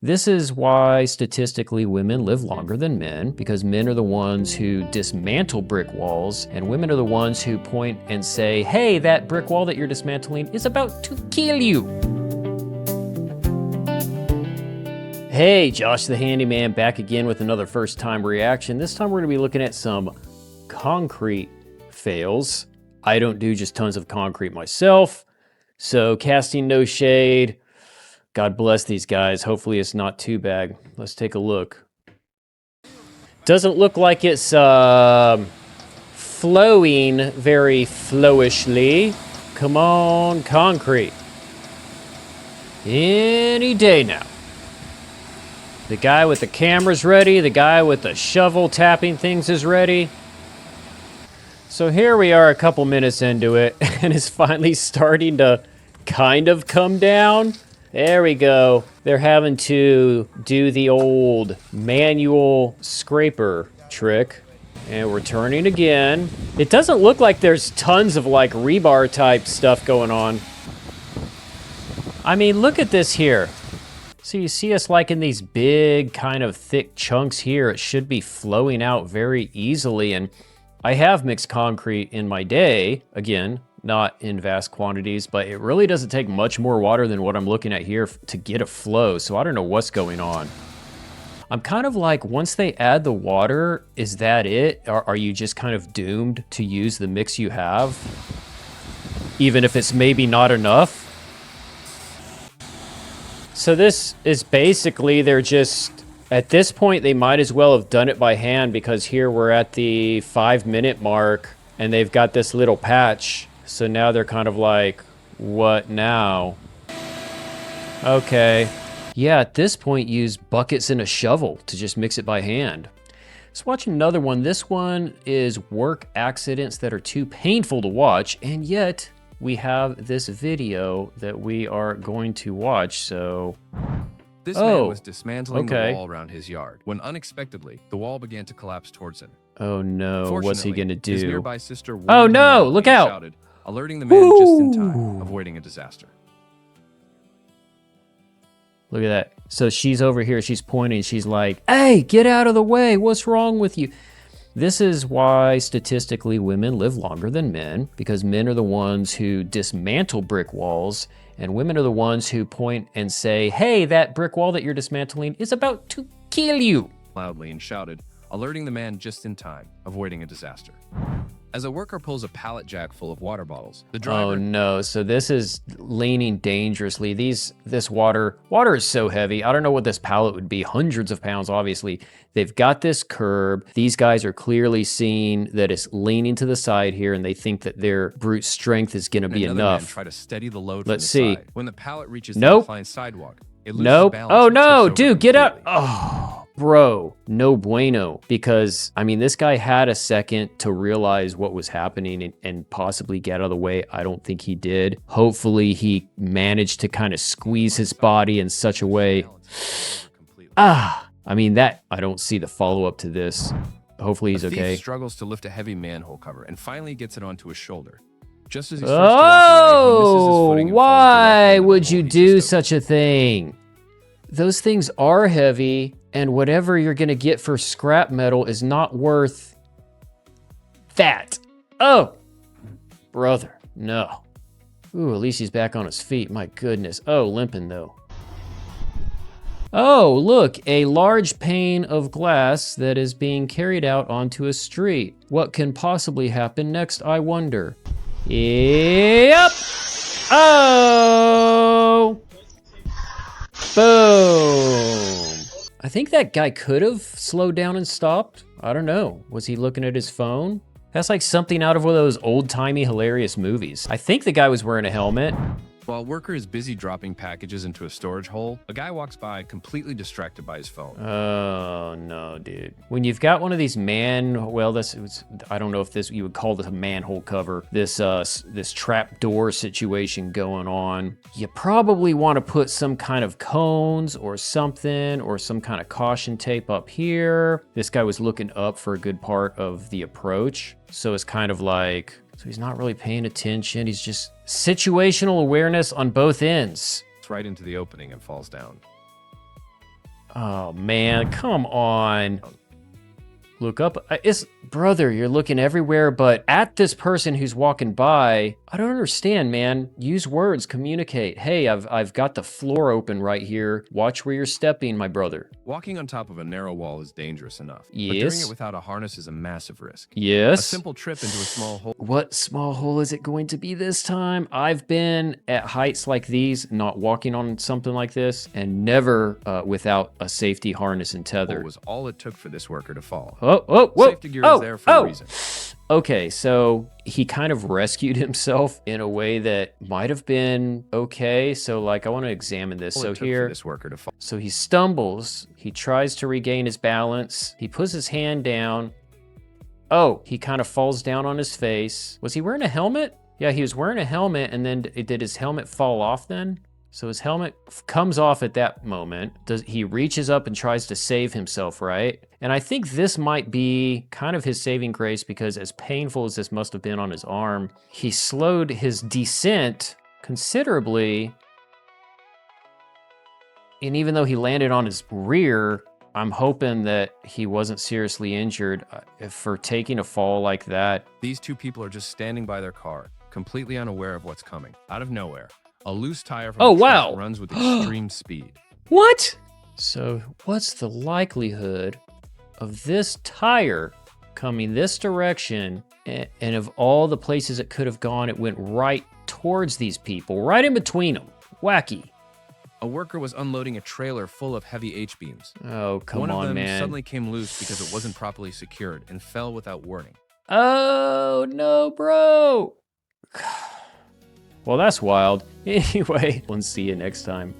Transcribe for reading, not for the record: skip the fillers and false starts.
This is why statistically women live longer than men, because men are the ones who dismantle brick walls and women are the ones who point and say, hey, that brick wall that you're dismantling is about to kill you. Hey, Josh the Handyman back again with another first time reaction. This time we're gonna be looking at some concrete fails. I don't do just tons of concrete myself, so casting no shade. God bless these guys. Hopefully it's not too bad. Let's take a look. Doesn't look like it's flowing very flowishly. Come on, concrete. Any day now. The guy with the camera's ready. The guy with the shovel tapping things is ready. So here we are a couple minutes into it, and it's finally starting to kind of come down. There we go. They're having to do the old manual scraper trick. And we're turning again. It doesn't look like there's tons of like rebar type stuff going on. I mean, look at this here. So you see us like in these big kind of thick chunks here. It should be flowing out very easily. And I have mixed concrete in my day, again, not in vast quantities, but it really doesn't take much more water than what I'm looking at here to get a flow. So I don't know what's going on. I'm kind of like, once they add the water, is that it? Are you just kind of doomed to use the mix you have? Even if it's maybe not enough? So this is basically, they're just, at this point, they might as well have done it by hand, because here we're at the 5-minute mark and they've got this little patch. So now they're kind of like, what now? Okay. Yeah, at this point, use buckets and a shovel to just mix it by hand. Let's watch another one. This one is work accidents that are too painful to watch, and yet we have this video that we are going to watch, so... This man was dismantling the wall around his yard when unexpectedly the wall began to collapse towards him. Oh no, what's he gonna do? His nearby sister oh no, look out! Shouted, alerting the man just in time, avoiding a disaster. Look at that. So she's over here, she's pointing, she's like, hey, get out of the way, what's wrong with you? This is why statistically women live longer than men, because men are the ones who dismantle brick walls and women are the ones who point and say, hey, that brick wall that you're dismantling is about to kill you. Loudly and shouted, alerting the man just in time, avoiding a disaster. As a worker pulls a pallet jack full of water bottles, the driver... Oh no, so this is leaning dangerously. This water is so heavy. I don't know what this pallet would be, hundreds of pounds, obviously. They've got this curb. These guys are clearly seeing that it's leaning to the side here, and they think that their brute strength is gonna be enough. Man try to steady the load Let's from the see. Side. When the pallet reaches the inclined sidewalk, it loses balance. Oh and no, tips over dude, get completely. out. Oh. Bro, no bueno, because, I mean, this guy had a second to realize what was happening and possibly get out of the way. I don't think he did. Hopefully, he managed to kind of squeeze his body in such a way. I mean, that, I don't see the follow-up to this. Hopefully, he's okay. Thief struggles to lift a heavy manhole cover and finally gets it onto his shoulder. Just as he's first to walk away, he misses his footing and falls why directly into the would hole you he do just such a thing? Those things are heavy, and whatever you're gonna get for scrap metal is not worth that. Oh, brother, no. Ooh, at least he's back on his feet, my goodness. Oh, limping though. Oh, look, a large pane of glass that is being carried out onto a street. What can possibly happen next, I wonder? Yep. Oh. Boom. I think that guy could have slowed down and stopped. I don't know. Was he looking at his phone? That's like something out of one of those old-timey hilarious movies. I think the guy was wearing a helmet. While a worker is busy dropping packages into a storage hole, a guy walks by completely distracted by his phone. Oh no, dude. When you've got one of these I don't know if this, you would call this a manhole cover, this trap door situation going on, you probably want to put some kind of cones or something, or some kind of caution tape up here. This guy was looking up for a good part of the approach. So it's kind of like, so he's not really paying attention. He's just situational awareness on both ends. Right into the opening and falls down. Oh, man, come on. Look up. Brother, you're looking everywhere, but at this person who's walking by. I don't understand, man. Use words, communicate. Hey, I've got the floor open right here. Watch where you're stepping, my brother. Walking on top of a narrow wall is dangerous enough. But doing Yes. it without a harness is a massive risk. Yes. A simple trip into a small hole. What small hole is it going to be this time? I've been at heights like these, not walking on something like this, and never without a safety harness and tether. Was all it took for this worker to fall. Whoa. Safety gear is there for a reason. Okay, so he kind of rescued himself in a way that might have been okay. So like, I want to examine this. So here, this worker to fall. So he stumbles. He tries to regain his balance. He puts his hand down. Oh, he kind of falls down on his face. Was he wearing a helmet? Yeah, he was wearing a helmet, and then did his helmet fall off then? So his helmet comes off at that moment. He reaches up and tries to save himself, right? And I think this might be kind of his saving grace, because as painful as this must have been on his arm, he slowed his descent considerably. And even though he landed on his rear, I'm hoping that he wasn't seriously injured for taking a fall like that. These two people are just standing by their car, completely unaware of what's coming. Out of nowhere, a loose tire from the truck runs with extreme speed. What? So what's the likelihood of this tire coming this direction, and of all the places it could have gone, it went right towards these people, right in between them? Wacky. A worker was unloading a trailer full of heavy H-beams. Oh, come on, man. One of them suddenly came loose because it wasn't properly secured and fell without warning. Oh, no, bro. Well, that's wild. Anyway, we'll see you next time.